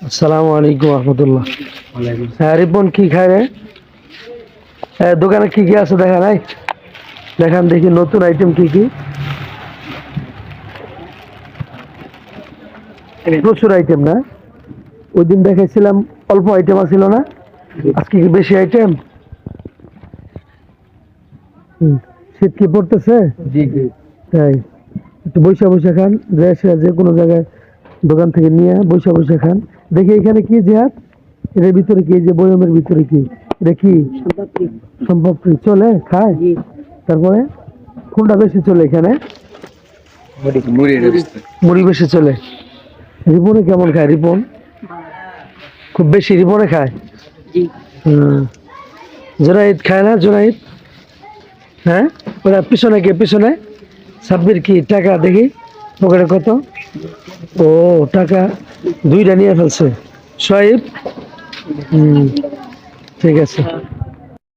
আসসালামু আলাইকুম রহমতুল্লাহ। হ্যাঁ রিপন কি খায় রে? হ্যাঁ দোকানে কি কি আছে দেখা নাই? দেখান দেখি নতুন আইটেম কি কি। প্রচুর আইটেম না? ওই দিন দেখাইছিলাম অল্প আইটেম আছিল না, আজকে কি বেশি আইটেম? শীত কি পড়তেছে? জি জি। তাই একটু বৈশা বৈশা খান, যে কোনো জায়গায় দোকান থেকে নিয়ে বৈশা বৈশা খান। দেখি এখানে কি জিহাদ, এর ভিতরে কি, যে বয়মের ভিতরে কি দেখি? সম্ভব চলে খায়? তারপরে কোনটা বেশি চলে এখানে? মুড়ি বেশি চলে। রিপনে কেমন খায়? রিপন খুব বেশি রিপনে খায়। জোনাইদ খায় না? জোনাইদ হ্যাঁ, ওরা পিছনে কে? পিছনে সাব্বির কি টাকা দেখি পকেটে কত? ও টাকা দুইটা নিয়ে ফেলছে সোহাইব। ঠিক আছে।